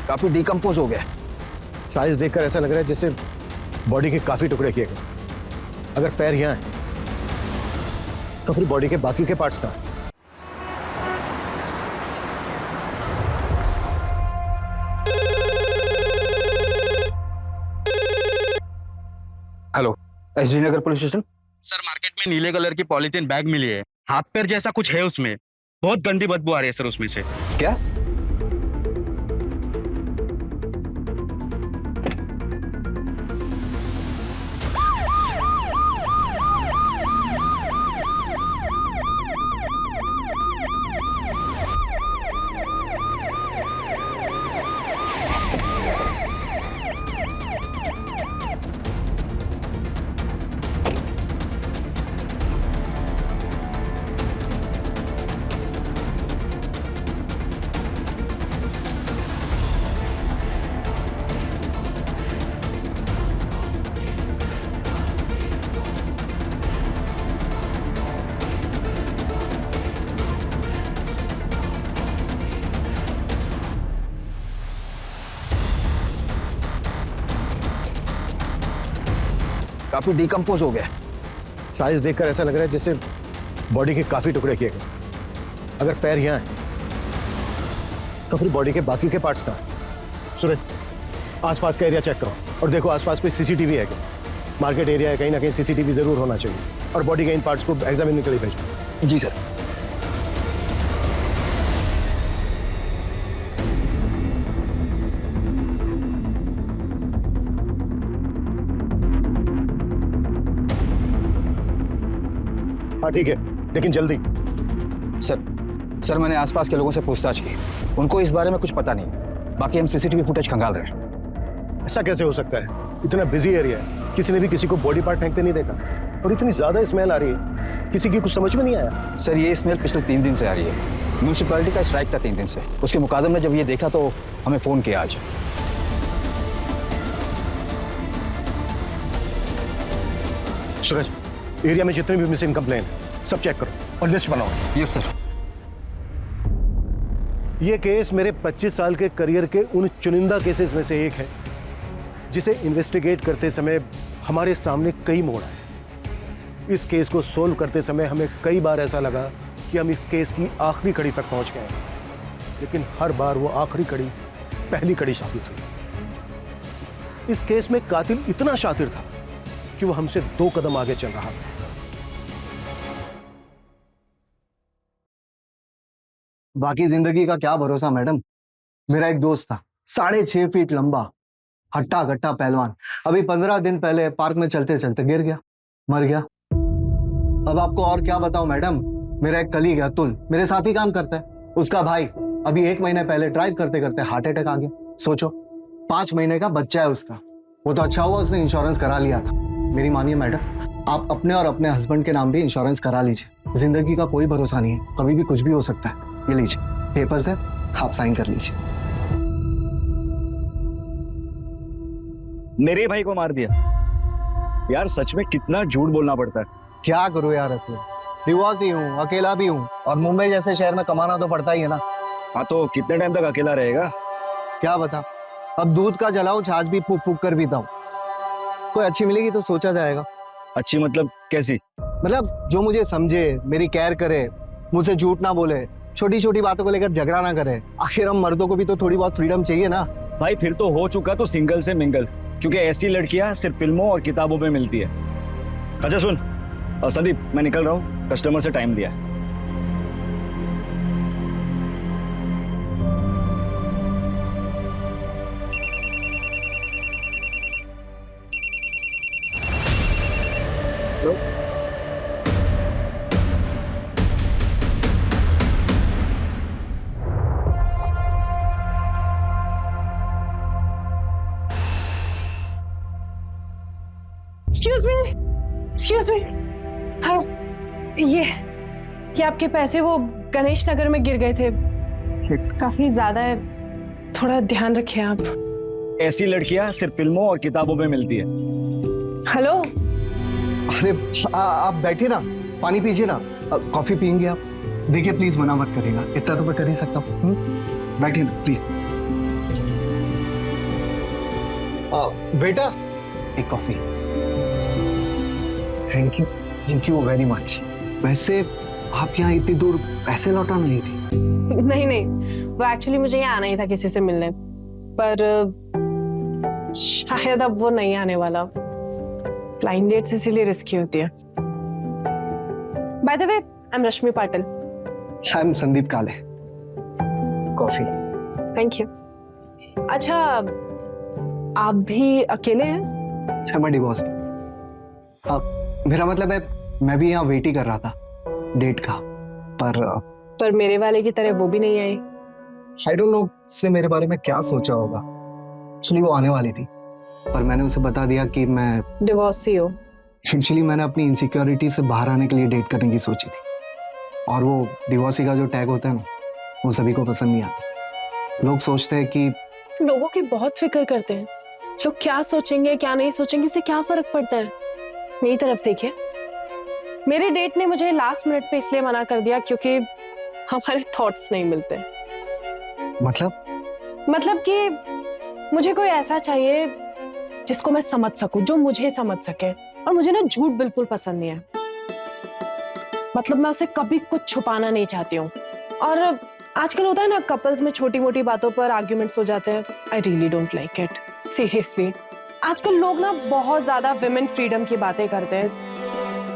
काफी डिकम्पोज हो गया। साइज देखकर ऐसा लग रहा है जैसे बॉडी के काफी टुकड़े किए गए। अगर पैर यहाँ है तो फिर बॉडी के बाकी के पार्ट्स कहाँ हैं? हेलो, एसडी नगर पुलिस स्टेशन। सर, मार्केट में नीले कलर की पॉलीथीन बैग मिली है, हाथ पैर जैसा कुछ है उसमें, बहुत गंदी बदबू आ रही है सर उसमें से। क्या? काफी डिकम्पोज हो गया। साइज देखकर ऐसा लग रहा है जैसे बॉडी के काफी टुकड़े किए गए। अगर पैर यहाँ है तो फिर बॉडी के बाकी के पार्ट्स कहाँ हैं? सूरज, आसपास का एरिया चेक करो और देखो आसपास कोई सीसीटीवी है क्या। मार्केट एरिया है, कहीं ना कहीं सीसीटीवी जरूर होना चाहिए। और बॉडी के इन पार्ट्स को एग्जामिन के लिए भेजो। जी सर। हाँ ठीक है, लेकिन जल्दी। सर मैंने आसपास के लोगों से पूछताछ की, उनको इस बारे में कुछ पता नहीं। बाकी हम सीसीटीवी फुटेज खंगाल रहे हैं। ऐसा कैसे हो सकता है? इतना बिजी एरिया है, किसी ने भी किसी को बॉडी पार्ट फेंकते नहीं देखा। और इतनी ज्यादा स्मेल आ रही है, किसी की कुछ समझ में नहीं आया। सर ये स्मेल पिछले 3 दिन से आ रही है। म्यूनसिपैलिटी का स्ट्राइक था 3 दिन से। उसके मुकादम ने जब ये देखा तो हमें फोन किया आज। सूरज, एरिया में जितने भी मिसिंग कंप्लेन सब चेक करो और लिस्ट बनाओ। Yes sir. ये केस मेरे 25 साल के करियर के उन चुनिंदा केसेस में से एक है जिसे इन्वेस्टिगेट करते समय हमारे सामने कई मोड़ आए। इस केस को सोल्व करते समय हमें कई बार ऐसा लगा कि हम इस केस की आखिरी कड़ी तक पहुंच गए, लेकिन हर बार वो आखिरी कड़ी पहली कड़ी साबित हुई। इस केस में कातिल इतना शातिर था कि वो हमसे 2 कदम आगे चल रहा था। बाकी जिंदगी का क्या भरोसा मैडम। मेरा एक दोस्त था, 6.5 फीट लंबा, हट्टा कट्टा पहलवान। अभी 15 दिन पहले पार्क में चलते चलते गिर गया, मर गया। अब आपको और क्या बताऊं मैडम। मेरा एक कलीग है अतुल, मेरे साथ ही काम करता है। उसका भाई अभी 1 महीने पहले ड्राइव करते करते हार्ट अटैक आ गया। सोचो, 5 महीने का बच्चा है उसका। वो तो अच्छा हुआ उसने इंश्योरेंस करा लिया था। मेरी मानिए मैडम, आप अपने और अपने हस्बैंड के नाम भी इंश्योरेंस करा लीजिए। जिंदगी का कोई भरोसा नहीं है, कभी भी कुछ भी हो सकता है। ये लीजिए पेपर्स है, आप साइन कर लीजिए। मेरे भाई को मार दिया यार, सच में कितना झूठ बोलना पड़ता है। क्या करूं यार अतुल, डिवोर्स ही हूँ, अकेला भी हूँ, और मुंबई जैसे शहर में कमाना तो पड़ता ही है ना। हाँ तो कितने टाइम तक अकेला रहेगा? क्या बता, अब दूध का जलाऊं, छाछ भी फूक फूक कर पीता हूँ। कोई अच्छी मिलेगी तो सोचा जाएगा। अच्छी मतलब कैसी? मतलब जो मुझे समझे, मेरी केयर करे, मुझसे झूठ ना बोले, छोटी छोटी बातों को लेकर झगड़ा ना करे। आखिर हम मर्दों को भी तो थोड़ी बहुत फ्रीडम चाहिए ना। भाई फिर तो हो चुका तो सिंगल से मिंगल, क्योंकि ऐसी लड़कियां सिर्फ फिल्मों और किताबों में मिलती है। अच्छा सुन संदीप, मैं निकल रहा हूँ, कस्टमर से टाइम दिया है। Excuse me. हाँ, ये आपके पैसे वो गणेश नगर में गिर गए थे, काफी ज्यादा है, थोड़ा ध्यान रखिए आप। ऐसी लड़कियां सिर्फ फिल्मों और किताबों में मिलती है। हेलो। अरे आप बैठिए ना, पानी पीजिए ना, कॉफी पियेंगे आप? देखिए प्लीज मना मत करिएगा, इतना तो मैं कर ही सकता हूँ। बैठिए ना प्लीज। बेटा एक coffee. Thank you very much. वैसे आप यहाँ इतनी दूर पैसे लौटा नहीं थी? नहीं नहीं, वो एक्चुअली मुझे यहाँ आना ही था किसी से मिलने, पर शायद अब वो नहीं आने वाला। ब्लाइंड डेट्स इसीलिए रिस्की होती है। By the way, I am Rashmi Patil. I am Sandeep काले। कॉफी। Thank you. अच्छा, आप भी अकेले हैं? मैं डिवोर्स। मेरा मतलब है मैं भी यहाँ वेट ही कर रहा था डेट का, पर मेरे वाले की तरह वो भी नहीं आई। आई डोंट नो उसने मेरे बारे में क्या सोचा होगा। एक्चुअली वो आने वाली थी, पर मैंने उसे बता दिया कि मैं डिवोर्सी हो। एक्चुअली मैंने अपनी इनसिक्योरिटी से बाहर आने के लिए डेट करने की सोची थी, और वो डिवोर्सी का जो टैग होता है ना, वो सभी को पसंद नहीं आता। लोग सोचते हैं कि लोगों की बहुत फिक्र करते हैं। लोग क्या सोचेंगे क्या नहीं सोचेंगे, इससे क्या फर्क पड़ता है। मेरी तरफ देखिए, मेरे डेट ने मुझे लास्ट मिनट पे इसलिए मना कर दिया क्योंकि हमारे थॉट्स नहीं मिलते। मतलब कि मुझे कोई ऐसा चाहिए जिसको मैं समझ सकूं, जो मुझे समझ सके। और मुझे ना झूठ बिल्कुल पसंद नहीं है। मतलब मैं उसे कभी कुछ छुपाना नहीं चाहती हूँ। और आजकल होता है ना, कपल्स में छोटी मोटी बातों पर आर्ग्यूमेंट्स हो जाते हैं। I really don't like it, seriously. आजकल लोग ना बहुत ज्यादा विमेन फ्रीडम की बातें करते हैं,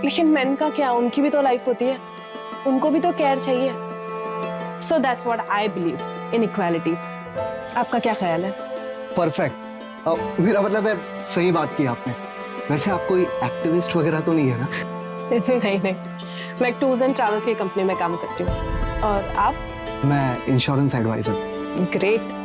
लेकिन मेन का क्या, उनकी भी तो लाइफ होती है, उनको भी तो केयर चाहिए। So that's what I believe in equality. आपका क्या ख्याल है? परफेक्ट। मेरा मतलब है सही बात की आपने। वैसे आप कोई एक्टिविस्ट वगैरह तो नहीं है ना? नहीं नहीं, मैं टूर्स एंड ट्रैवल्स की कंपनी में काम करती हूँ। और आप? मैं इंश्योरेंस एडवाइजर। ग्रेट।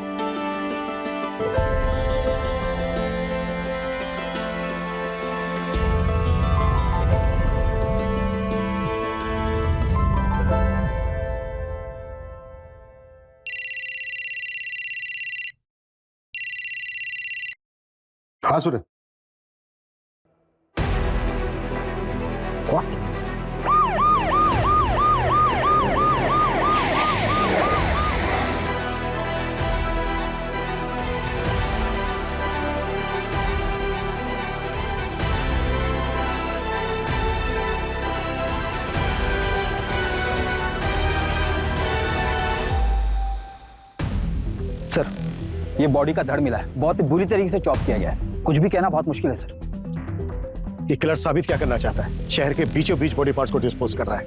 हाँ सूरज। सर, ये बॉडी का धड़ मिला है, बहुत ही बुरी तरीके से चॉप किया गया है। कुछ भी कहना बहुत मुश्किल है सर। ये किलर साबित क्या करना चाहता है? शहर के बीचों बीच बॉडी पार्ट्स को डिस्पोज कर रहा है।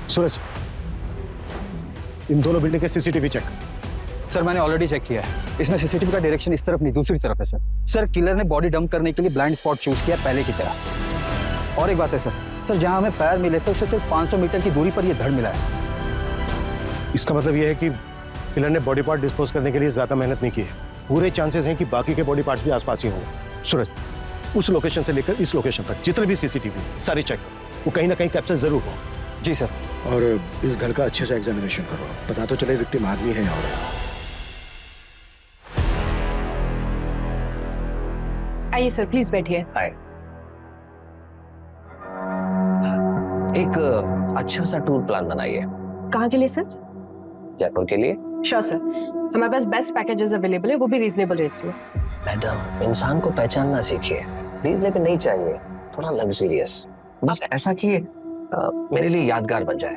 सूरज, इन दोनों बिल्डिंग के सीसीटीवी चेक। सर, मैंने ऑलरेडी चेक किया है। इसमें सीसीटीवी का डायरेक्शन इस तरफ नहीं, दूसरी तरफ है सर। सर, किलर ने बॉडी डंप करने के लिए ब्लाइंड स्पॉट चूज किया पहले की तरह। और एक बात है सर, जहां हमें पैर मिले थे उससे सिर्फ 500 मीटर की दूरी पर यह धड़ मिला है। इसका मतलब यह है कि किलर ने बॉडी पार्ट डिस्पोज करने के लिए ज्यादा मेहनत नहीं की है। पूरे चांसेस हैं कि बाकी के बॉडी पार्ट्स भी आसपास ही होंगे। सूरज, उस लोकेशन से लेकर इस लोकेशन तक जितने भी सीसीटीवी सारे चेक, वो कहीं ना कहीं कैप्चर जरूर हो। जी सर। और इस धड़ का अच्छे से एग्जामिनेशन करो, पता तो चले विक्टिम आदमी है या औरत। आइए सर, प्लीज बैठिए। हाय। एक अच्छा सा टूर प्लान बनाइए। कहाँ के लिए सर? जयपुर के लिए। श्योर सर, हमारे पास बेस्ट पैकेजेस अवेलेबल है, वो भी रीजनेबल रेट्स में। मैडम, इंसान को पहचानना सीखिए। रीजनेबल नहीं चाहिए, थोड़ा लग्जरियस, बस ऐसा कि मेरे लिए यादगार बन जाए।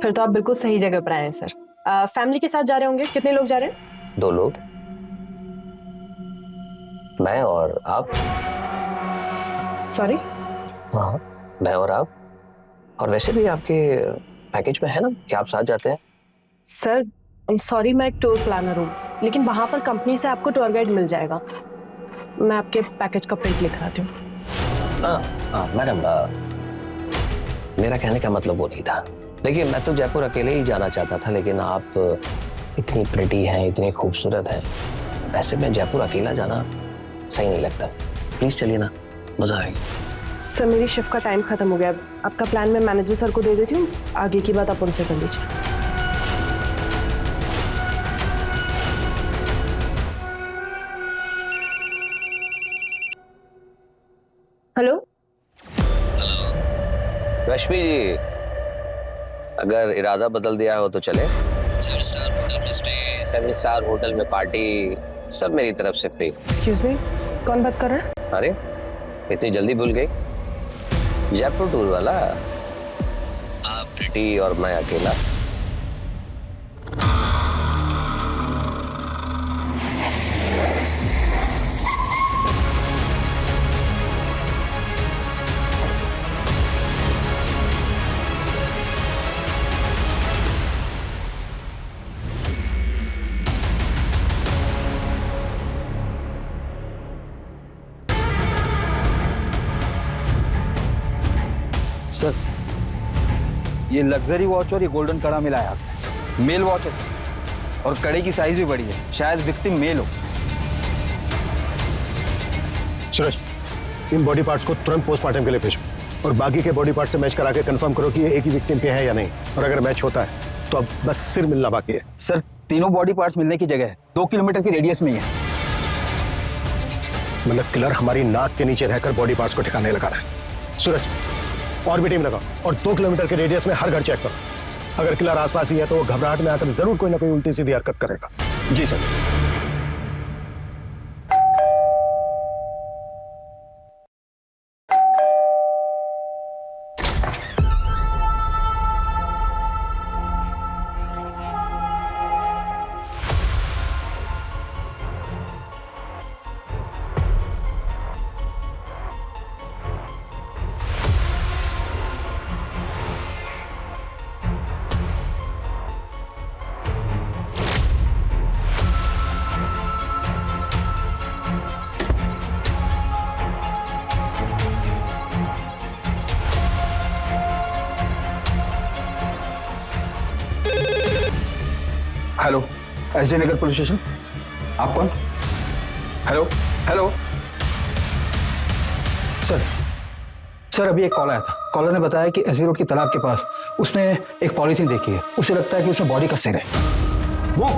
फिर तो आप बिल्कुल सही जगह पर आए हैं सर। फैमिली के साथ जा रहे होंगे? कितने लोग जा रहे हैं? 2 लोग, मैं और आप। सॉरी? हाँ, मैं और आप। और वैसे भी आपके पैकेज में है ना कि आप साथ जाते हैं। सर सॉरी, मैं एक टूर प्लानर हूँ, लेकिन वहाँ पर कंपनी से आपको टूर गाइड मिल जाएगा। मैं आपके पैकेज का प्रिंट लिख आती हूँ। मैडम, मेरा कहने का मतलब वो नहीं था। देखिए, मैं तो जयपुर अकेले ही जाना चाहता था, लेकिन आप इतनी प्रिटी हैं, इतनी खूबसूरत हैं, वैसे में जयपुर अकेला जाना सही नहीं लगता। प्लीज चलिए ना, मजा आएगा। सर, मेरी शिफ्ट का टाइम खत्म हो गया। आपका प्लान मैं मैनेजर सर को दे देती हूँ, आगे की बात आप उनसे कर लीजिए। हेलो। रश्मि जी, अगर इरादा बदल दिया हो तो चले। 7 स्टार होटल में स्टे, 7 स्टार होटल में पार्टी, सब मेरी तरफ से फ्री। एक्सक्यूज मी, कौन बात कर रहा है? अरे इतनी जल्दी भूल गई? जयपुर टूर वाला, आप प्रीति और मैं अकेला। सर ये लग्जरी वॉच और ये गोल्डन कड़ा मिलाया आपने। मेल वॉच है सर, और कड़े की साइज भी बड़ी है, शायद विक्टिम मेल हो। सूरज, इन बॉडी पार्ट्स को तुरंत पोस्टमार्टम के लिए भेजो और बाकी के बॉडी पार्ट से मैच करा के कंफर्म करो कि ये एक ही विक्टिम के हैं या नहीं, और अगर मैच होता है तो अब बस सिर मिलना बाकी है। सर तीनों बॉडी पार्ट्स मिलने की जगह है 2 किलोमीटर की रेडियस में ही है। मतलब किलर हमारी नाक के नीचे रहकर बॉडी पार्ट्स को ठिकाने लगा रहा है। सूरज, और भी टीम लगाओ और 2 किलोमीटर के रेडियस में हर घर चेक करो। अगर किलर आसपास ही है तो वो घबराहट में आकर जरूर कोई ना कोई उल्टी सीधी हरकत करेगा। जी सर। हेलो, एसडी नगर पुलिस स्टेशन। आप कौन? हेलो हेलो सर अभी एक कॉल आया था। कॉलर ने बताया कि एसबी रोड की तालाब के पास उसने एक पॉलीथीन देखी है। उसे लगता है कि उसमें बॉडी का सिर है। वो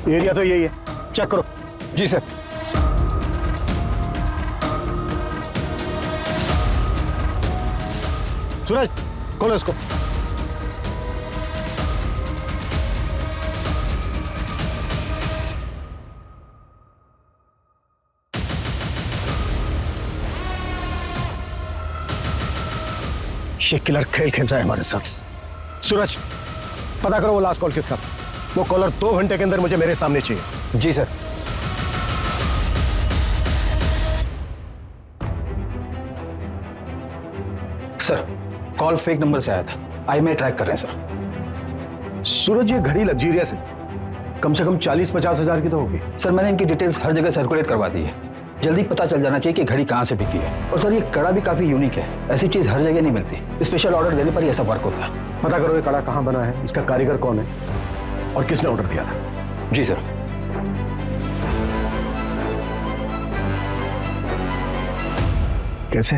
एरिया तो यही है, चेक करो। जी सर। सूरज, खोलो इसको। ये किलर खेल खेल रहा है हमारे साथ। सूरज, पता करो वो लास्ट कॉल किसका। वो कॉलर 2 घंटे के अंदर मुझे मेरे सामने चाहिए। जी sir. Sir call fake number से आया था, IMEI ट्रैक कर रहे हैं सर। सूरज, ये घड़ी लग्जरियस है, कम से कम 40-50 हजार की तो होगी। सर मैंने इनकी डिटेल्स हर जगह सर्कुलेट करवा दी है। जल्दी पता चल जाना चाहिए कि घड़ी कहाँ से बिकी है। और सर ये कड़ा भी काफी यूनिक है, ऐसी चीज हर जगह नहीं मिलती। स्पेशल ऑर्डर देने पर ही ऐसा वर्क होता है। पता करो ये कड़ा कहाँ बना है, इसका कारीगर कौन है और किसने ऑर्डर दिया था। जी सर। कैसे?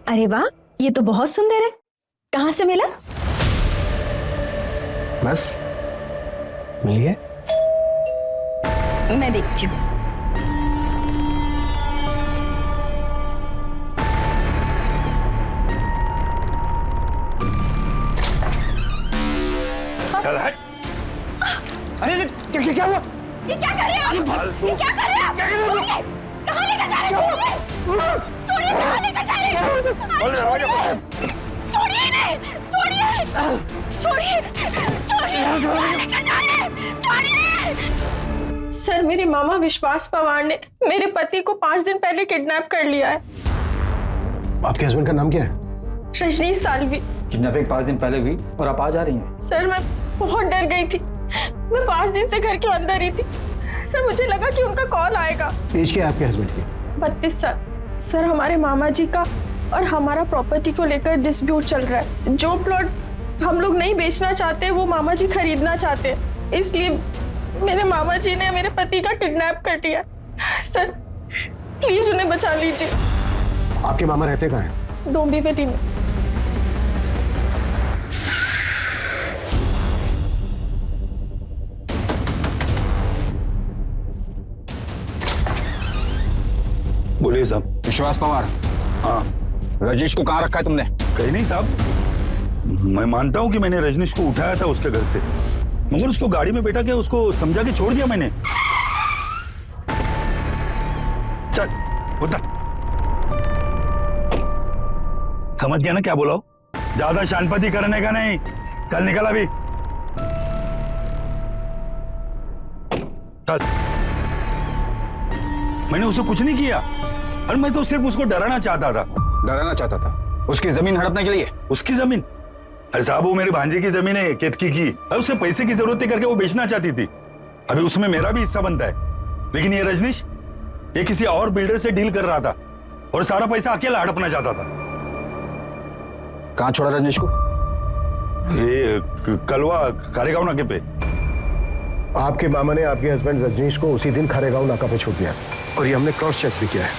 अरे वाह, ये तो बहुत सुंदर है। कहाँ से मिला? बस मिल गया। मैं देखती हूँ। अरे क्या हुआ? ये क्या कर रहे हैं आप? ये क्या कर रहे हैं आप? छोड़िए! कहाँ लेकर जा रहे हैं? छोड़िए! कहाँ लेकर जा रहे हैं? छोड़िए इन्हें! छोड़िए! छोड़िए! छोड़िए! कहाँ लेकर जा रहे हैं? छोड़िए! सर मेरे मामा विश्वास पवार ने मेरे पति को 5 दिन पहले किडनैप कर लिया है। आपके हस्बैंड का नाम क्या है? रजनीश सालवी। किडनैपिंग 5 दिन पहले हुई और आप आ जा रही हैं। सर मैं बहुत डर गई थी। मैं 5 दिन से घर के अंदर ही थी। सर मुझे लगा कि उनका कॉल आएगा। एज क्या है आपके हस्बैंड की? 32 साल। सर हमारे मामा जी का और हमारा प्रॉपर्टी को लेकर डिस्प्यूट चल रहा है। जो प्लॉट हम लोग नहीं बेचना चाहते वो मामा जी खरीदना चाहते हैं, इसलिए मेरे मामा जी ने मेरे पति का किडनैप कर दिया। सर प्लीज उन्हें बचा लीजिए। आपके मामा रहते कहाँ हैं? डोंबिवली में। बोलिए साहब। विश्वास पवार, हाँ रजनीश को कहाँ रखा है तुमने? कहीं नहीं साहब, मैं मानता हूँ कि मैंने रजनीश को उठाया था उसके घर से, मगर उसको गाड़ी में बैठा के उसको समझा के छोड़ दिया मैंने। चल उतर। समझ गया ना क्या बोला? ज्यादा शानपति करने का नहीं, चल निकल अभी चल। मैंने उसे कुछ नहीं किया, और मैं तो सिर्फ उसको डराना चाहता था। डराना चाहता था? उसकी जमीन हड़पने के लिए? उसकी जमीन? अरे साहब वो मेरे भांजे की जमीन है केतकी की, अब उसे पैसे की जरूरत थी करके वो बेचना चाहती थी। अभी उसमें मेरा भी हिस्सा बनता है, लेकिन ये रजनीश ये किसी और बिल्डर से डील कर रहा था और सारा पैसा अकेला हड़पना चाहता था। कहाँ छोड़ा रजनीश को? ये कलवा खारेगांव नाके पे। आपके मामा ने आपके हस्बैंड रजनीश को उसी दिन खारेगांव नाका पे छोड़ दिया, और ये हमने क्रॉस चेक भी किया है।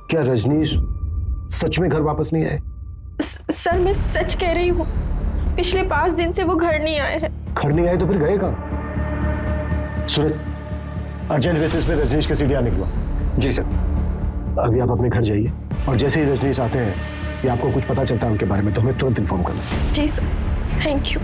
क्या रजनीश सच में घर वापस नहीं आए? सर मैं सच कह रही हूँ, पिछले 5 दिन से वो घर नहीं आए हैं। घर नहीं आए तो फिर गए कहाँ? सूरज, अर्जेंट बेसिस पे रजनीश के सीढ़ियाँ निकलवा। जी सर। अभी आप अपने घर जाइए, और जैसे ही रजनीश आते हैं या आपको कुछ पता चलता है उनके बारे में तो हमें तुरंत इन्फॉर्म करना। जी सर, थैंक यू।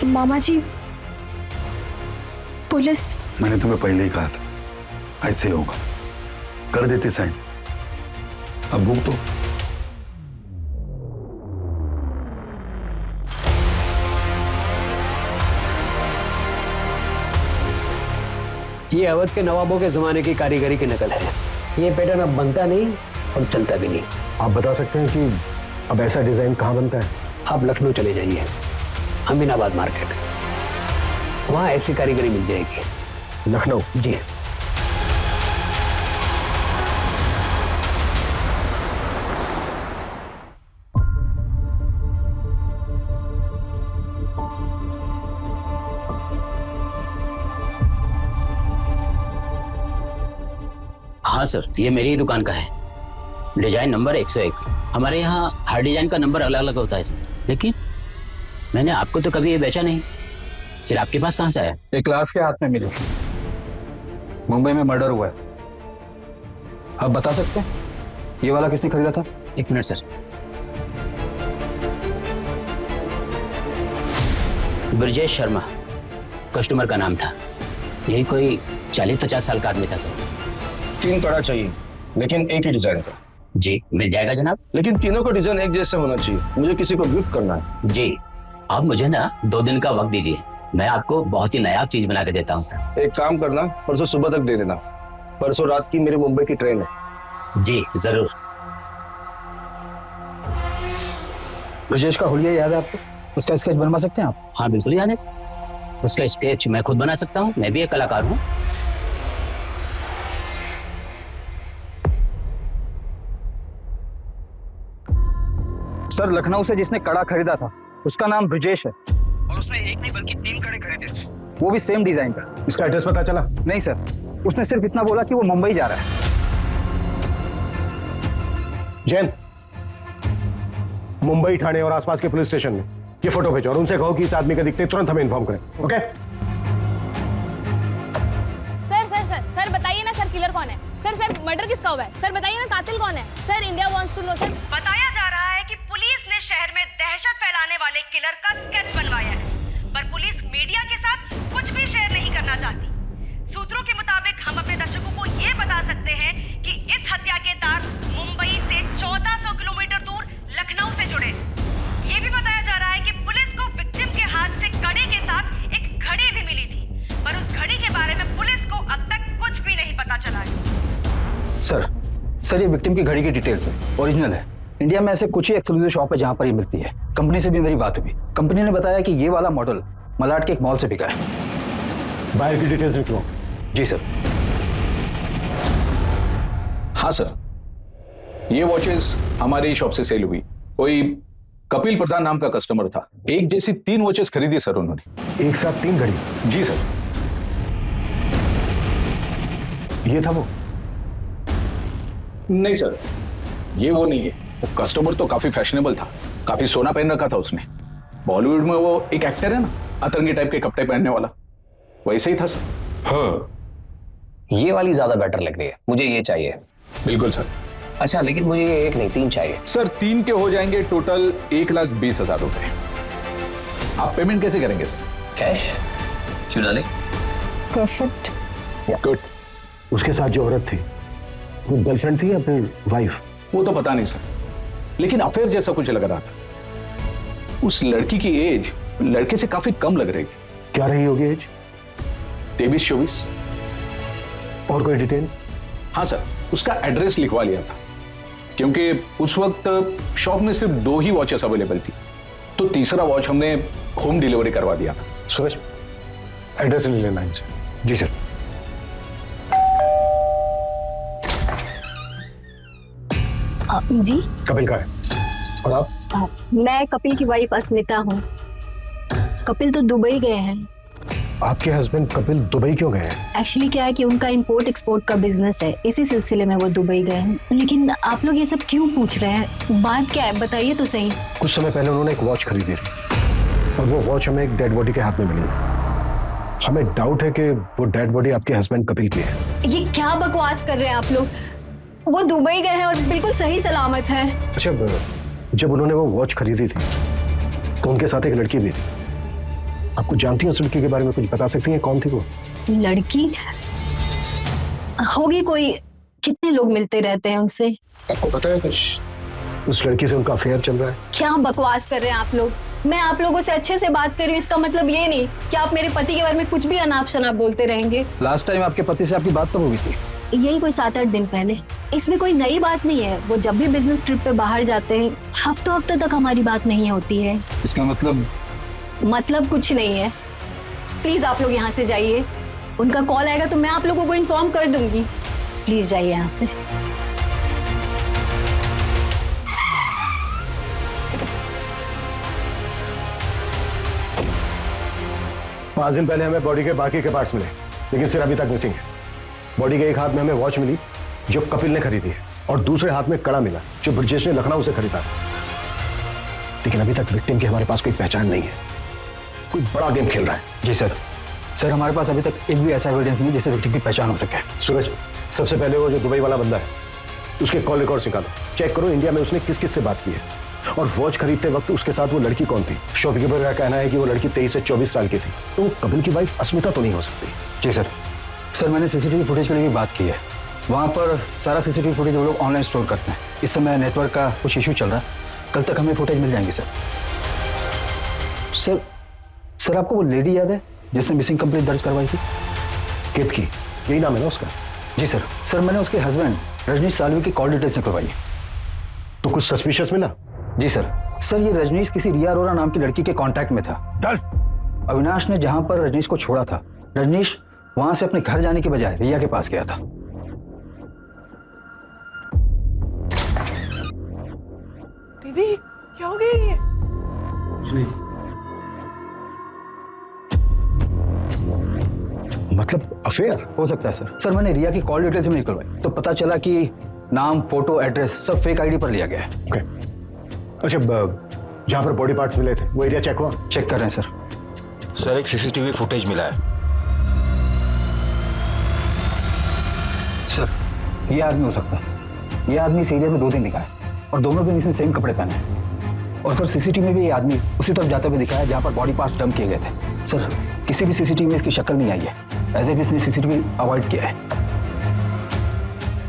मामा जी, पुलिस। मैंने तुम्हें पहले ही कहा था ऐसे होगा, कर देते साइन। अब भुगतो। ये अवध के नवाबों के जमाने की कारीगरी की नकल है। ये पैटर्न अब बनता नहीं और चलता भी नहीं। आप बता सकते हैं कि अब ऐसा डिजाइन कहाँ बनता है? आप लखनऊ चले जाइए, अमीनाबाद मार्केट, वहां ऐसी कारीगरी मिल जाएगी। लखनऊ? जी। हाँ सर, ये मेरी ही दुकान का है। Design number 101। हमारे यहाँ हर डिजाइन का नंबर अलग अलग होता है सर, लेकिन मैंने आपको तो कभी ये बेचा नहीं, फिर आपके पास कहाँ से आया? एक क्लास के हाथ में मिली, मुंबई में मर्डर हुआ है। आप बता सकते हैं ये वाला किसने खरीदा था? 1 minute sir. Brajesh Sharma customer का नाम था। यही कोई 40-50 साल का आदमी था सर। 3 कड़ा चाहिए, लेकिन एक ही डिजाइन का। जी मिल जाएगा जनाब, लेकिन तीनों का डिजाइन एक जैसा होना चाहिए, मुझे किसी को गिफ्ट करना है। जी आप मुझे ना 2 दिन का वक्त दीजिए, मैं आपको बहुत ही नायाब चीज बना के देता हूँ सर। एक काम करना, परसों सुबह तक दे देना। परसों रात की मेरे मुंबई की ट्रेन है। जी जरूर। ब्रजेश का हुलिया याद है आपको? उसका स्केच बनवा सकते हैं आप? हाँ बिल्कुल याद है, उसका स्केच मैं खुद बना सकता हूँ, मैं भी एक कलाकार हूँ। सर लखनऊ से जिसने कड़ा खरीदा था उसका नाम ब्रजेश है, और उसने एक नहीं बल्कि 3 कड़े खरीदे थे, वो भी सेम डिजाइन का। इसका एड्रेस पता चला? नहीं सर, उसने सिर्फ इतना बोला कि वो मुंबई जा रहा है। जैन, मुंबई, ठाणे और आसपास के पुलिस स्टेशन में ये फोटो भेजो और उनसे कहो कि इस आदमी का दिखते तुरंत हमें इन्फॉर्म करें। ओके? सर बताइए ना सर, किलर कौन है? सर मर्डर किसका हुआ है? सर बताइए ना, कातिल कौन है? Sir India wants to know. Sir बताया जा रहा है कि पुलिस ने शहर में दहशत फैलाने वाले किलर का स्केच बनवाया है, पर पुलिस मीडिया के साथ कुछ भी शेयर नहीं करना चाहती। सूत्रों के मुताबिक हम अपने दर्शकों को ये बता सकते हैं कि इस हत्या के तार मुंबई से 1400 किलोमीटर दूर लखनऊ से जुड़े। ये भी बताया जा रहा है कि पुलिस को विक्टिम के हाथ से कड़े के साथ एक घड़ी भी मिली थी, पर उस घड़ी के बारे में पुलिस को अब तक कुछ भी नहीं पता चला है। सर ये विक्टिम की घड़ी की डिटेल्स है, ओरिजिनल है। इंडिया में ऐसे कुछ ही एक्सक्लूसिव शॉप है जहां पर ये मिलती है। कंपनी से भी मेरी बात हुई, कंपनी ने बताया कि ये वाला मॉडल मलाड के एक मॉल से बिका है। बायर की डिटेल्स लिख लो। जी सर। हाँ सर, ये वॉचेस हमारी शॉप से सेल हुई, कोई कपिल प्रधान नाम का कस्टमर था। एक जैसी 3 वॉचेस खरीदी सर उन्होंने। एक साथ 3 घड़ी? जी सर। ये था वो? नहीं सर, ये वो नहीं है। वो कस्टमर तो काफी फैशनेबल था, काफी सोना पहन रखा था उसने। बॉलीवुड में वो एक एक्टर है ना, अतरंगी टाइप के कपड़े पहनने वाला, वैसे ही था सर। हाँ, ये वाली ज्यादा बेटर लग रही है, मुझे ये चाहिए। बिल्कुल सर। अच्छा, लेकिन मुझे ये एक नहीं 3 चाहिए। सर 3 के हो जाएंगे टोटल 1,20,000 रुपए। आप पेमेंट कैसे करेंगे सर? कैश? क्यों डाले? परफेक्ट। गुड। उसके साथ जो औरत थी वो गर्लफ्रेंड थी या फिर वाइफ? वो तो पता नहीं सर, लेकिन अफेयर जैसा कुछ लग रहा था। उस लड़की की एज लड़के से काफी कम लग रही थी। क्या रही होगी एज? 23-24। और कोई डिटेल? हाँ सर, उसका एड्रेस लिखवा लिया था, क्योंकि उस वक्त शॉप में सिर्फ 2 ही वॉचेस अवेलेबल थी, तो तीसरा वॉच हमने होम डिलीवरी करवा दिया था। सूरज, एड्रेस ले लेना इनसे। जी सर। जी कपिल का है। और आप? मैं कपिल की वाइफ अस्मिता हूँ। कपिल तो दुबई गए हैं। आपके हस्बैंड कपिल दुबई क्यों गए हैं? एक्चुअली क्या है कि उनका इंपोर्ट एक्सपोर्ट का बिजनेस है, इसी सिलसिले में वो दुबई गए हैं। लेकिन आप लोग ये सब क्यों पूछ रहे हैं? बात क्या है, बताइए तो सही। कुछ समय पहले उन्होंने एक वॉच खरीदी थी और वो वॉच हमें एक डेड बॉडी के हाथ में मिली। हमें डाउट है कि वो डेड बॉडी आपके हस्बैंड कपिल की है। ये क्या बकवास कर रहे हैं आप लोग? वो दुबई गए हैं और बिल्कुल सही सलामत है। अच्छा, जब उन्होंने वो वॉच खरीदी थी तो उनके साथ एक लड़की भी थी। आपको जानती हैं उस लड़की के बारे में? कुछ बता सकती हैं कौन थी वो? लड़की होगी कोई, कितने लोग मिलते रहते हैं उनसे। आपको पता है कुछ? उस लड़की से उनका अफेयर चल रहा है। क्या बकवास कर रहे हैं आप लोग? मैं आप लोगों से अच्छे से बात कर रही हूँ, इसका मतलब ये नहीं कि आप मेरे पति के बारे में कुछ भी अनाप शनाप बोलते रहेंगे। लास्ट टाइम आपके पति से आपकी बात तो हुई थी? यही कोई 7-8 दिन पहले। इसमें कोई नई बात नहीं है। वो जब भी बिजनेस ट्रिप पे बाहर जाते हैं, हफ्तों तक हमारी बात नहीं होती है। इसका मतलब कुछ नहीं है। प्लीज आप लोग यहाँ से जाइए। उनका कॉल आएगा तो मैं आप लोगों को इन्फॉर्म कर दूंगी। प्लीज जाइए यहाँ से। 5 दिन पहले हमें बॉडी के बाकी के पार्ट्स मिले, लेकिन सिर अभी तक मिसिंग है। बॉडी के एक हाथ में हमें वॉच मिली जो कपिल ने खरीदी है, और दूसरे हाथ में कड़ा मिला जो ब्रजेश ने लखनऊ से खरीदा था। लेकिन अभी तक विक्टिम की हमारे पास कोई पहचान नहीं है। कोई बड़ा गेम खेल रहा है। जी सर। सर हमारे पास अभी तक एक भी ऐसा एविडेंस नहीं जिससे विक्टिम की पहचान हो सके। सूरज, सबसे पहले वो जो दुबई वाला बंदा है उसके कॉल रिकॉर्ड निकालो, चेक करो इंडिया में उसने किस किस से बात की है, और वॉच खरीदते वक्त उसके साथ वो लड़की कौन थी। शॉपकीपर का कहना है कि वो लड़की 23 से 24 साल की थी, तो वो कपिल की वाइफ अस्मिता तो नहीं हो सकती। जी सर। सर मैंने सीसीटीवी फुटेज के लिए भी बात की है। वहाँ पर सारा सीसीटीवी फुटेज वो लोग ऑनलाइन स्टोर करते हैं। इस समय नेटवर्क का कुछ इशू चल रहा है, कल तक हमें फुटेज मिल जाएंगे सर। सर आपको वो लेडी याद है जिसने मिसिंग कंप्लेंट दर्ज करवाई थी? कित की? यही नाम है ना उसका? जी सर। सर मैंने उसके हस्बैंड रजनीश सालवी की कॉल डिटेल्स निकलवाई। तो कुछ सस्पिशियस मिला? जी सर। सर ये रजनीश किसी रिया अरोरा नाम की लड़की के कांटेक्ट में था। अविनाश ने जहां पर रजनीश को छोड़ा था, रजनीश वहां से अपने घर जाने के बजाय रिया के पास गया था। दीदी क्या हो गया ये? मतलब अफेयर हो सकता है सर। सर मैंने रिया की कॉल डिटेल्स में निकलवाई तो पता चला कि नाम, फोटो, एड्रेस सब फेक आईडी पर लिया गया है। ओके। अच्छा, जहां पर बॉडी पार्ट्स मिले थे वो एरिया चेक हुआ? चेक कर रहे हैं सर। सर एक सीसीटीवी फुटेज मिला है। सर ये आदमी हो सकता है। ये आदमी इस एरिया में 2 दिन दिखा है और दोनों दिन इसने सेम कपड़े पहने हैं। और सर सीसीटीवी में भी ये आदमी उसी तरफ जाते हुए दिखा है जहां पर बॉडी पार्ट्स डंप किए गए थे। सर किसी भी सीसीटीवी में इसकी शक्ल नहीं आई है, एज इफ इसने सीसीटीवी अवॉइड किया है।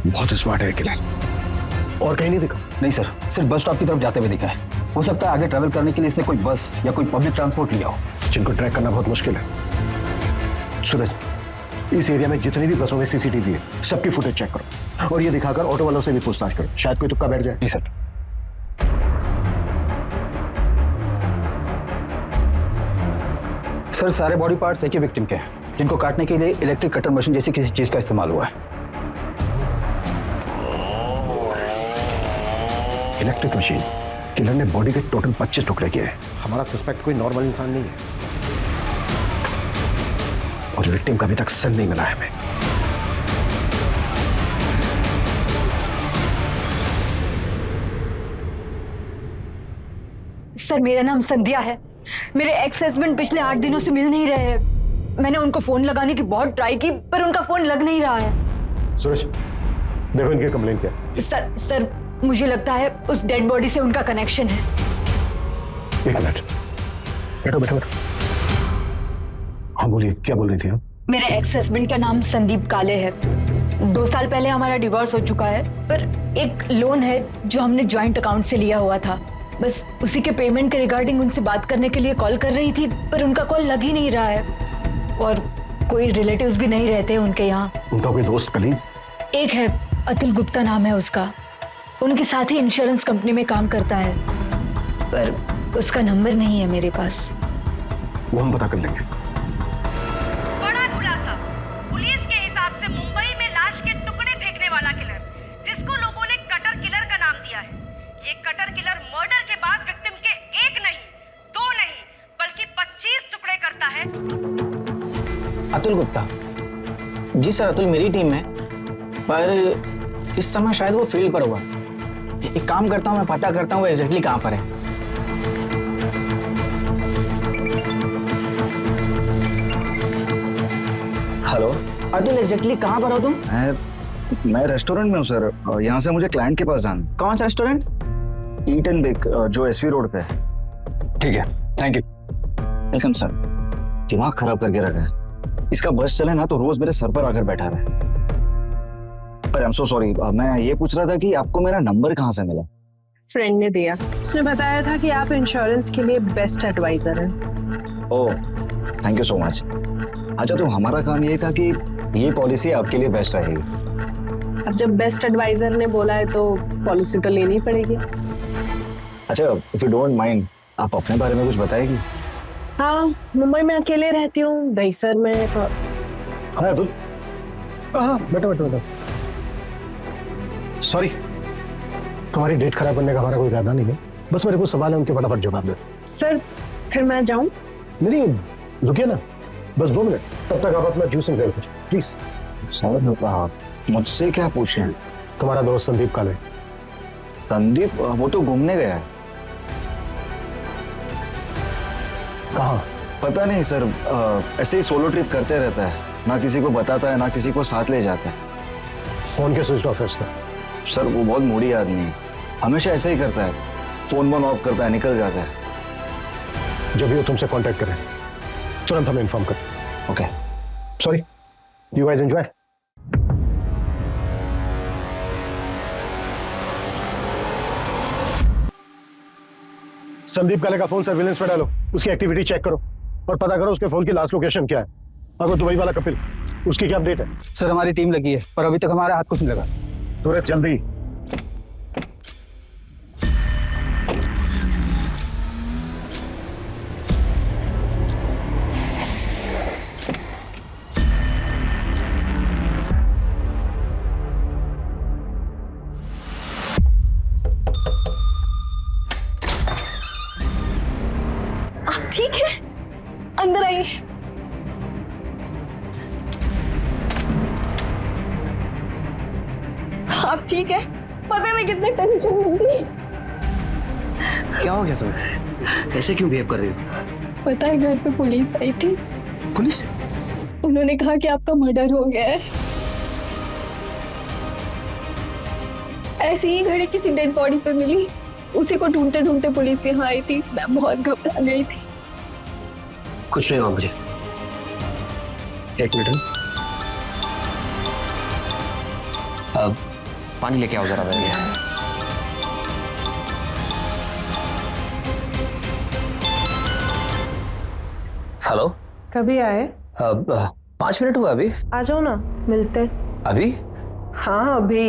बहुत स्मार्ट है किलर। और कहीं नहीं दिखा? नहीं सर, सिर्फ बस स्टॉप की तरफ जाते हुए दिखा है। हो सकता है आगे ट्रैवल करने के लिए इसने कोई बस या कोई पब्लिक ट्रांसपोर्ट लिया हो, जिनको ट्रैक करना बहुत मुश्किल है। सूरज, इस एरिया में जितनी भी बसों में सीसीटीवी है सबकी फुटेज चेक करो, और ये दिखाकर ऑटो वालों से भी पूछताछ करो, शायद कोई तुक्का बैठ जाए। जी सर। सर सारे बॉडी पार्ट्स एक ही विक्टिम के हैं, जिनको काटने के लिए इलेक्ट्रिक कटर मशीन जैसी किसी चीज का इस्तेमाल हुआ है। Electric machine? किलर ने बॉडी के टोटल 25 टुकड़े किए हैं। हमारा सस्पेक्ट कोई नॉर्मल इंसान नहीं है और विक्टिम का अभी तक सर नहीं मिला है हमें। सर मेरा नाम संध्या है। मेरे एक्स हस्बैंड पिछले 8 दिनों से मिल नहीं रहे हैं। मैंने उनको फोन लगाने की बहुत ट्राई की पर उनका फोन लग नहीं रहा है। सुरेश देखो इनकी कंप्लेंट क्या है। सर मुझे लगता है उस डेड बॉडी से उनका कनेक्शन है। एक मिनट, बैठो बैठो बैठो। हाँ बोलिए, क्या बोल रही थी आप? मेरे एक्स हस्बैंड का नाम संदीप काले है। 2 साल पहले हमारा डिवोर्स हो चुका है पर एक लोन है जो हमने ज्वाइंट अकाउंट से लिया हुआ था। बस उसी के पेमेंट के रिगार्डिंग उनसे बात करने के लिए कॉल कर रही थी पर उनका कॉल लग ही नहीं रहा है और कोई रिलेटिव्स भी नहीं रहते उनके यहाँ। उनका कोई दोस्त कलीग? एक है, अतुल गुप्ता नाम है उसका। उनके साथ ही इंश्योरेंस कंपनी में काम करता है पर उसका नंबर नहीं है मेरे पास। वो हम पता कर लेंगे। बड़ा खुलासा। पुलिस के हिसाब से मुंबई में लाश के टुकड़े फेंकने वाला किलर, जिसको लोगों ने कटर किलर का नाम दिया है, ये कटर किलर मर्डर के बाद विक्टिम के 1 नहीं 2 नहीं बल्कि 25 टुकड़े करता है। अतुल गुप्ता जी सर, अतुल मेरी टीम में पर इस समय शायद वो फील्ड पर होगा। एक काम करता हूँ, मैं पता करता हूँ वो एग्जैक्टली कहाँ पर है। हेलो अतुल एग्जैक्टली कहाँ पर हो तुम? मैं रेस्टोरेंट में हूँ सर। यहाँ से मुझे क्लाइंट के पास जाना। कौन सा रेस्टोरेंट? ईट एंड बेक जो एसवी रोड पे है। ठीक है, थैंक यू। Welcome sir. दिमाग खराब करके रखा है। इसका बस चले ना तो रोज मेरे सर पर आकर बैठा रहे। पर आई एम सो सॉरी, मैं ये पूछ रहा था कि आपको मेरा नंबर कहाँ से मिला? फ्रेंड ने दिया। उसने बताया था कि आप इंश्योरेंस के लिए बेस्ट एडवाइजर हैं। Oh thank you so much. अच्छा तो हमारा काम ये था कि ये पॉलिसी आपके लिए बेस्ट रहेगी। अब जब बेस्ट एडवाइजर ने बोला है तो पॉलिसी तो लेनी पड़ेगी। अच्छा इफ यू डोंट माइंड, आप अपने बारे में कुछ बताएगी? हाँ, मुंबई में अकेले रहती हूँ, दहीसर में। हाँ अतुल, हाँ बैठो बैठो बैठो। सॉरी, तुम्हारी डेट खराब करने का हमारा कोई इरादा नहीं है। बस मेरे को सवाल है, उनके फटाफट जवाब दो। सर फिर मैं जाऊं? नहीं रुकिए ना, बस 2 मिनट। तब तक आप अपना जूस एंजॉय कीजिए प्लीज। सर मुझसे क्या पूछें? तुम्हारा दोस्त संदीप काले। संदीप वो तो घूमने गया है। कहाँ? पता नहीं सर, ऐसे ही सोलो ट्रिप करते रहता है, ना किसी को बताता है ना किसी को साथ ले जाता है। फोन के स्विच ऑफ है उसका। सर वो बहुत मूडी आदमी है, हमेशा ऐसे ही करता है, फोन ऑफ करता है, निकल जाता है। जब भी वो तुमसे कांटेक्ट करें तुरंत हमें इन्फॉर्म कर। Okay sorry, you guys enjoy. Sandeep काले का फोन सर्विलेंस पे डालो, उसकी एक्टिविटी चेक करो और पता करो उसके फोन की लास्ट लोकेशन क्या है। अगर दुबई वाला कपिल, उसकी क्या अपडेट है? सर हमारी टीम लगी है पर अभी तक हमारा हाथ कुछ नहीं लगा। सूरज जल्दी। आप ठीक है? अंदर आइए। आप ठीक है? पता है मैं कितने टेंशन में थी। क्या हो गया तुम्हें? ऐसे क्यों बिहेव कर रही हो? पता है घर पे पुलिस आई थी। पुलिस? उन्होंने कहा कि आपका मर्डर हो गया है। ऐसी ही घड़ी किसी डेड बॉडी पे मिली, उसी को ढूंढते ढूंढते पुलिस यहाँ आई थी। मैं बहुत घबरा गई थी। कुछ नहीं हुआ मुझे। एक मिनट, अब पानी लेके आओ जरा मेरे लिए। हेलो, कभी आए? अब 5 मिनट हुआ अभी। आ जाओ ना, मिलते। अभी? हाँ अभी।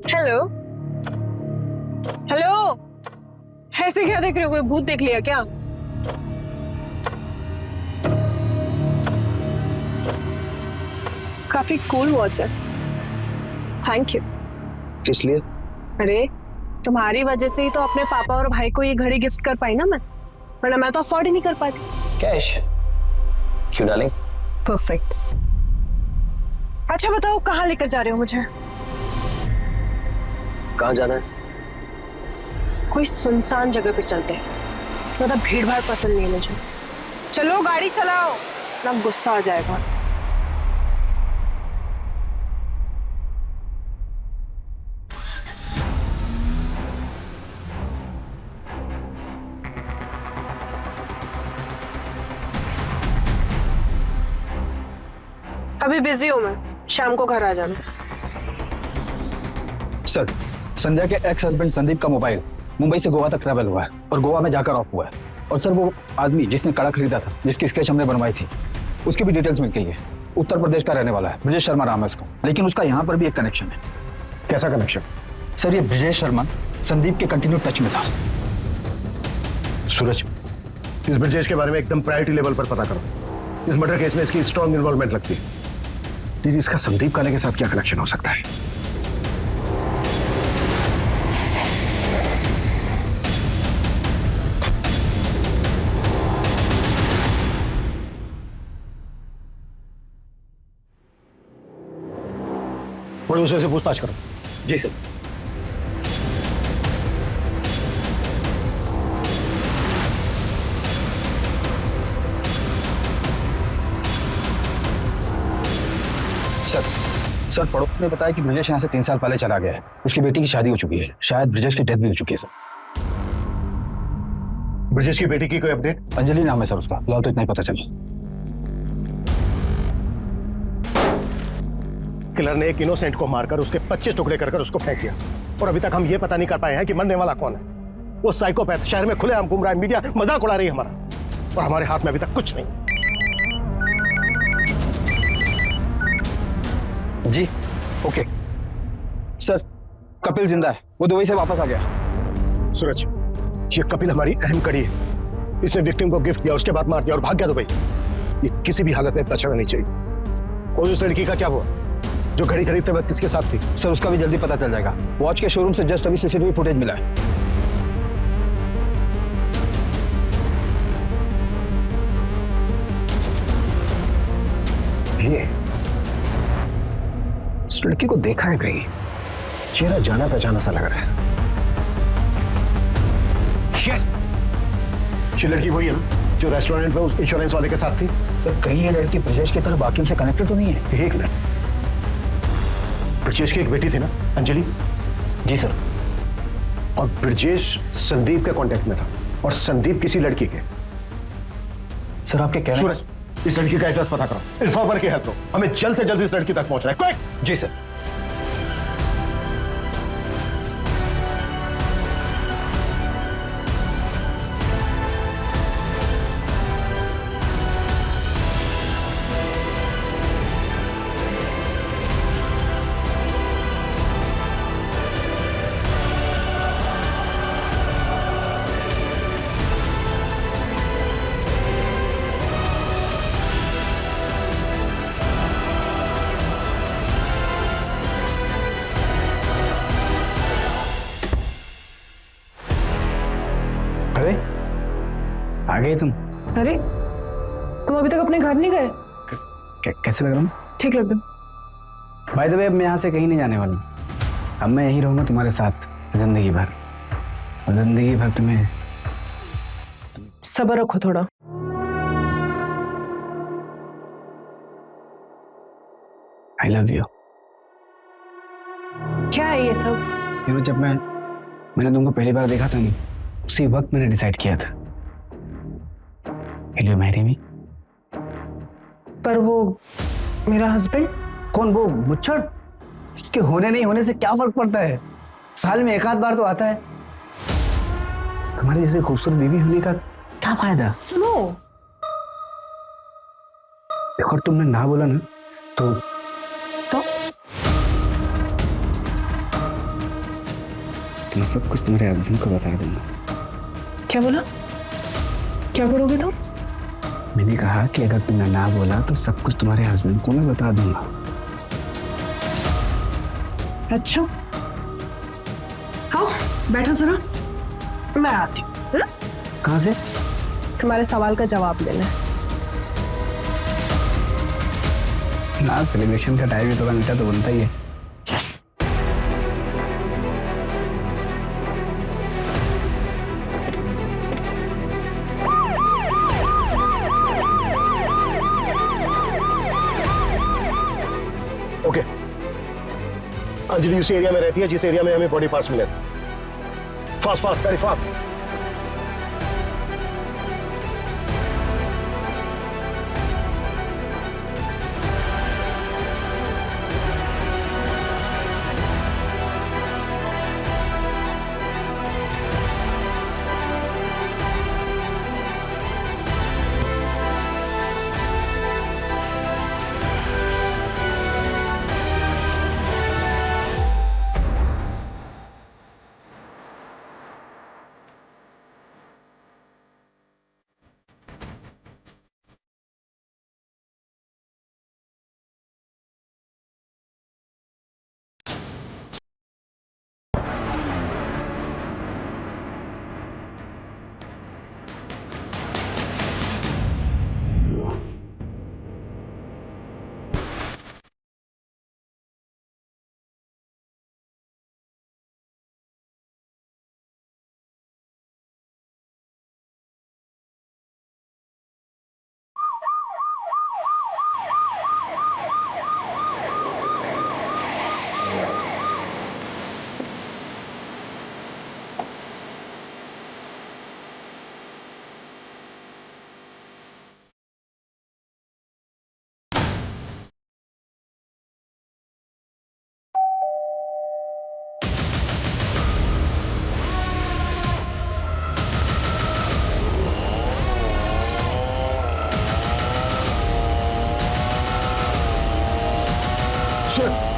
हेलो हेलो ऐसे क्या देख रहे हो, कोई भूत देख लिया क्या? काफी कूल वॉच है, थैंक यू। किस लिए? अरे तुम्हारी वजह से ही तो अपने पापा और भाई को ये घड़ी गिफ्ट कर पाई ना मैं, वरना मैं तो अफोर्ड ही नहीं कर पाती। कैश? क्यों डार्लिंग? परफेक्ट। अच्छा बताओ कहाँ लेकर जा रहे हो मुझे? कहाँ जाना है? कोई सुनसान जगह पे चलते हैं, ज्यादा भीड़ भाड़ पसंद नहीं है मुझे। चलो गाड़ी चलाओ, ना गुस्सा आ जाएगा। अभी बिजी हूँ मैं, शाम को घर आ जाना। सर, संध्या के एक्स हस्बैंड संदीप का मोबाइल मुंबई से गोवा तक ट्रैवल हुआ है और गोवा में जाकर ऑफ हुआ है। और सर वो आदमी जिसने कड़ा खरीदा था, जिसकी स्केच हमने बनवाई थी, उसकी भी डिटेल्स मिल गई है। उत्तर प्रदेश का रहने वाला है, ब्रजेश शर्मा नाम है उसका। लेकिन उसका यहाँ पर भी एक कनेक्शन है। कैसा कनेक्शन? सर ये ब्रजेश शर्मा संदीप के कंटिन्यू टच में था। सूरज, इस ब्रजेश के बारे में एकदम प्रायोरिटी लेवल पर पता करो। इस मर्डर केस में इसकी स्ट्रॉन्ग इन्वॉल्वमेंट लगती है। दीजिए, इसका संदीप काले के साथ क्या कनेक्शन हो सकता है? प्रोड्यूसर से पूछताछ करो। जी सर। सर पड़ोस ने बताया कि ब्रजेश यहाँ से 3 साल पहले चला गया है। उसकी बेटी की शादी हो चुकी है, शायद ब्रजेश की डेथ भी हो चुकी है सर। ब्रजेश की बेटी की कोई अपडेट? अंजलि नाम है सर उसका, फिलहाल तो इतना ही पता चला। किलर ने एक इनोसेंट को मारकर उसके 25 टुकड़े कर उसको फेंक दिया और अभी तक हम ये पता नहीं कर पाए हैं कि मरने वाला कौन है। वो साइकोपैथ शहर में खुलेआम घूम रहा है, मीडिया मजाक उड़ा रही है हमारा, और हमारे हाथ में अभी तक कुछ नहीं। जी ओके सर, कपिल जिंदा है, वो दुबई से वापस आ गया। सूरज, ये कपिल हमारी अहम कड़ी है। इसने विक्टिम को गिफ्ट दिया, उसके बाद मार दिया और भाग गया दुबई। ये किसी भी हालत में बचना नहीं चाहिए। और उस लड़की का क्या हुआ जो घड़ी खरीदते वक्त किसके साथ थी? सर उसका भी जल्दी पता चल जाएगा। वॉच के शोरूम से जस्ट अभी सीसीटीवी फुटेज मिला है। ये इस लड़की को देखा है कहीं, चेहरा जाना पहचाना सा लग रहा है। यस, ये लड़की वही है ना जो रेस्टोरेंट में उस इंश्योरेंस वाले के साथ थी। सर कहीं ये लड़की ब्रजेश की तरह बाकियों से कनेक्टेड तो नहीं है? एक मिनट, ब्रजेश की एक बेटी थी ना अंजलि? जी सर। और ब्रजेश संदीप के कांटेक्ट में था और संदीप किसी लड़की के। सर आपके कहने सूरज, इस लड़की का एड्रेस पता करो, इन्फॉर्मर की हेल्प लो, हमें जल्द से जल्द इस लड़की तक पहुंचना है। क्विक! जी सर। अरे आ गए तुम? अरे तुम अभी तक अपने घर नहीं गए? कैसे लग रहा हूँ? ठीक लग रहा। बाय द वे, अब मैं यहाँ से कहीं नहीं जाने वाला हूँ। अब मैं यहीं रहूंगा तुम्हारे साथ जिंदगी भर, और जिंदगी भर तुम्हें। सब्र रखो थोड़ा। I love you. क्या है ये सब? जब मैंने तुमको पहली बार देखा था नहीं, उसी वक्त मैंने डिसाइड किया था, Will you marry me? पर वो मेरा हस्बैंड? कौन? वो मुच्छड़? इसके होने नहीं होने से क्या फर्क पड़ता है? साल में एक आध बार तो आता है। तुम्हारी जैसे खूबसूरत बीवी होने का क्या फायदा? सुनो, देखो तुमने ना बोला ना तो मैं सब कुछ तुम्हारे हस्बैंड को बता दूंगा। क्या बोला? क्या करोगे तुम? मैंने कहा कि अगर तुमने ना बोला तो सब कुछ तुम्हारे हस्बैंड को मैं बता दूंगा। अच्छा, आओ बैठो जरा, मैं आती हूँ। कहाँ से? तुम्हारे सवाल का जवाब लेना है। ना सेलिब्रेशन का टाइम है, थोड़ा मीठा तो बनता ही है। यस। ओके, अंजलि उसी एरिया में रहती है जिस एरिया में हमें बॉडी पार्ट्स मिले। Fast fast, very fast.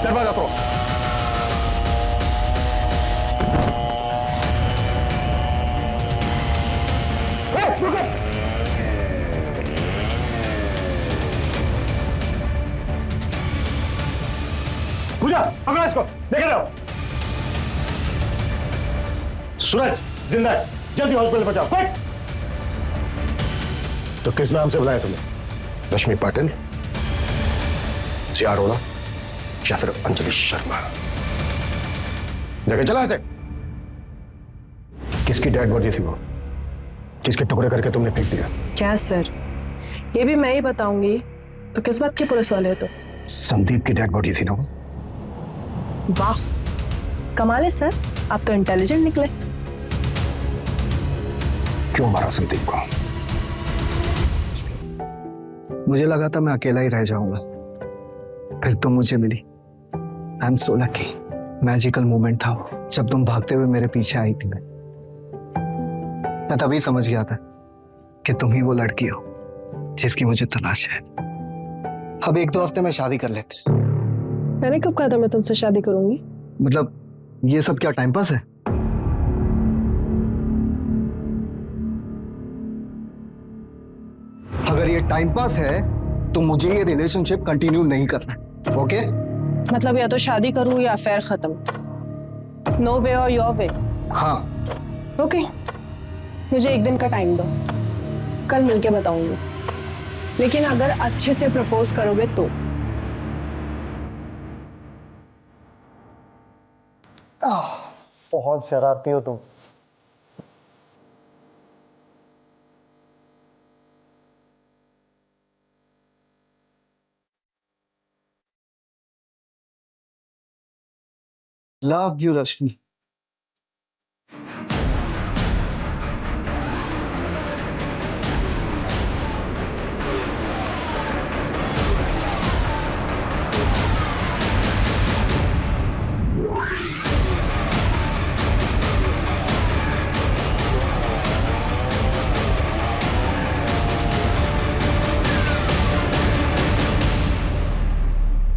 दरवाजा तोड़ो। पूजा, पकड़ो इसको, लेके जाओ। सूरज जिंदा है, जल्दी हॉस्पिटल पहुंचाओ। क्विक। तो किस नाम से बुलाया तुमने? रश्मि पाटिल, जिया अरोड़ा या फिर अंजलि शर्मा? देखे चला ऐसे। किसकी डेड बॉडी थी वो? किसके टुकड़े करके तुमने फेंक दिया? क्या सर, ये भी मैं ही बताऊंगी तो किस बात की पुलिस वाले हो तो? संदीप की डेड बॉडी थी ना वो? वाह, कमाल है सर, आप तो इंटेलिजेंट निकले। क्यों मारा संदीप को? मुझे लगा था मैं अकेला ही रह जाऊंगा, फिर तुम मुझे मिली। I am so lucky. Magical moment था वो, जब तुम भागते हुए मेरे पीछे आई थी। मैं तभी समझ गया था कि तुम ही वो लड़की हो जिसकी मुझे तलाश है। अब 1-2 हफ्ते में शादी कर लेते। मैंने कब कहा था मैं तुमसे शादी करूंगी? मतलब ये सब क्या टाइम पास है? अगर ये टाइम पास है तो मुझे ये रिलेशनशिप कंटिन्यू नहीं करना। ओके? मतलब या तो शादी करूं या अफेयर खत्म। नो वे और योर वे। हाँ। ओके, मुझे 1 दिन का टाइम दो, कल मिलके बताऊंगी। लेकिन अगर अच्छे से प्रपोज करोगे तो। बहुत शरारती हो तुम। लव यू रश्मि।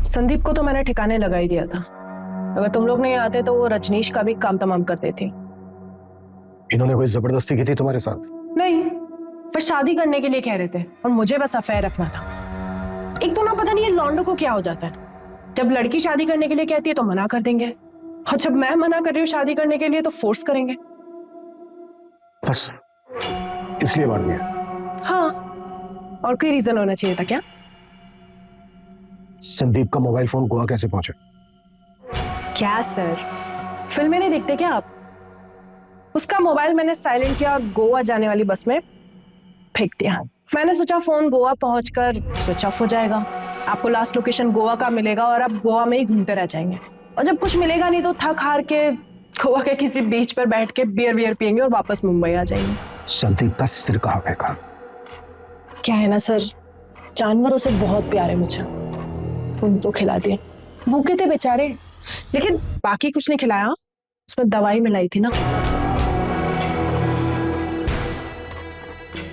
संदीप को तो मैंने ठिकाने लगा ही दिया था। अगर तुम लोग नहीं आते तो वो रजनीश का भी काम तमाम कर देते। इन्होंने कोई जबरदस्ती की थी तुम्हारे साथ? नहीं, पर शादी करने के लिए कह रहे थे और मुझे बस अफेयर रखना था। एक तो ना पता नहीं ये लॉन्डो को क्या हो जाता है, जब लड़की शादी करने के लिए कहती है तो मना कर देंगे, और जब मैं मना कर रही हूँ शादी करने के लिए तो फोर्स करेंगे। बस इसलिए मार दिया? हाँ, और कोई रीजन होना चाहिए था क्या? संदीप का मोबाइल फोन गोवा कैसे पहुंचा? क्या सर, फिल्में नहीं देखते क्या आप? उसका मोबाइल मैंने साइलेंट किया और गोवा जाने वाली बस में फेंक दिया। मैंने सोचा फोन गोवा पहुंचकर स्विच ऑफ हो जाएगा, आपको लास्ट लोकेशन गोवा का मिलेगा और आप गोवा में ही घूमते रह जाएंगे, और जब कुछ मिलेगा नहीं तो थक हार के गोवा के किसी बीच पर बैठ के बियर पियेंगे और वापस मुंबई आ जाएंगे। संदीप का सिर कहाँ फेंका? क्या है ना सर, जानवरों से बहुत प्यार है मुझे, उनको खिला दिया। भूखे थे बेचारे, लेकिन बाकी कुछ नहीं खिलाया, उसमें दवाई मिलाई थी ना।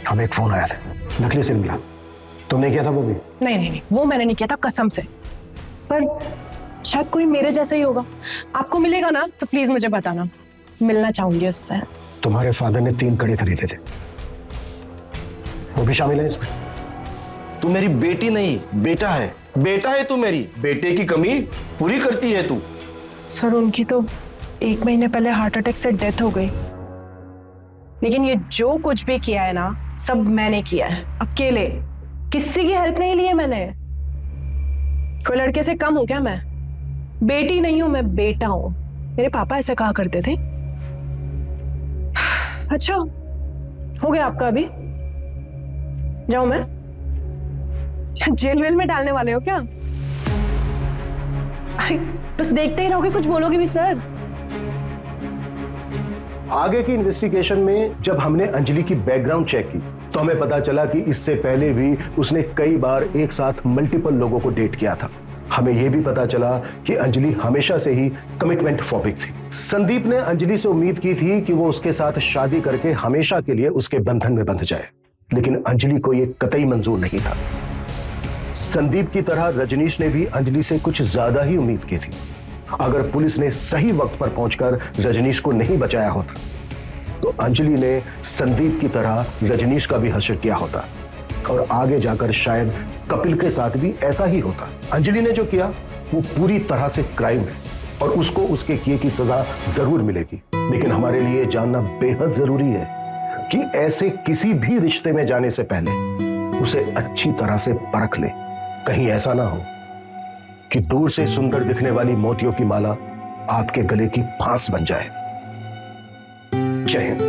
हमें एक फोन आया था, नकली सिर मिला। तुमने किया था वो भी? नहीं, वो मैंने नहीं किया था कसम से, पर शायद कोई मेरे जैसा ही होगा। आपको मिलेगा ना तो प्लीज मुझे बताना, मिलना चाहूंगी उससे। तुम्हारे फादर ने 3 कड़े खरीदे थे, वो भी शामिल है इसमें? तू मेरी बेटी नहीं, बेटा है। बेटा है तू, मेरी बेटे की कमी पूरी करती है तू। सर उनकी तो 1 महीने पहले हार्ट अटैक से डेथ हो गई, लेकिन ये जो कुछ भी किया है ना सब मैंने किया है, अकेले, किसी की हेल्प नहीं ली है मैंने। कोई लड़के से कम हूं क्या मैं? बेटी नहीं हूं मैं, बेटा हूं। मेरे पापा ऐसा कहा करते थे। अच्छा हो गया आपका, अभी जाऊं मैं? जेल वेल में डालने वाले हो क्या? अरे बस देखते ही रहोगे, कुछ बोलोगे भी सर? आगे की इन्वेस्टिगेशन में जब हमने अंजलि की बैकग्राउंड चेक की तो हमें पता चला कि इससे पहले भी उसने कई बार एक साथ मल्टीपल लोगों को डेट किया था। हमें यह भी पता चला कि अंजलि हमेशा से ही कमिटमेंट फोबिक थी। संदीप ने अंजलि से उम्मीद की थी कि वो उसके साथ शादी करके हमेशा के लिए उसके बंधन में बंध जाए, लेकिन अंजलि को यह कतई मंजूर नहीं था। संदीप की तरह रजनीश ने भी अंजलि से कुछ ज्यादा ही उम्मीद की थी। अगर पुलिस ने सही वक्त पर पहुंचकर रजनीश को नहीं बचाया होता तो अंजलि ने संदीप की तरह रजनीश का भी हश्र किया होता, और आगे जाकर शायद कपिल के साथ भी ऐसा ही होता। अंजलि ने जो किया वो पूरी तरह से क्राइम है और उसको उसके किए की सजा जरूर मिलेगी, लेकिन हमारे लिए जानना बेहद जरूरी है कि ऐसे किसी भी रिश्ते में जाने से पहले उसे अच्छी तरह से परख ले। कहीं ऐसा ना हो कि दूर से सुंदर दिखने वाली मोतियों की माला आपके गले की फांस बन जाए। जय हिंद।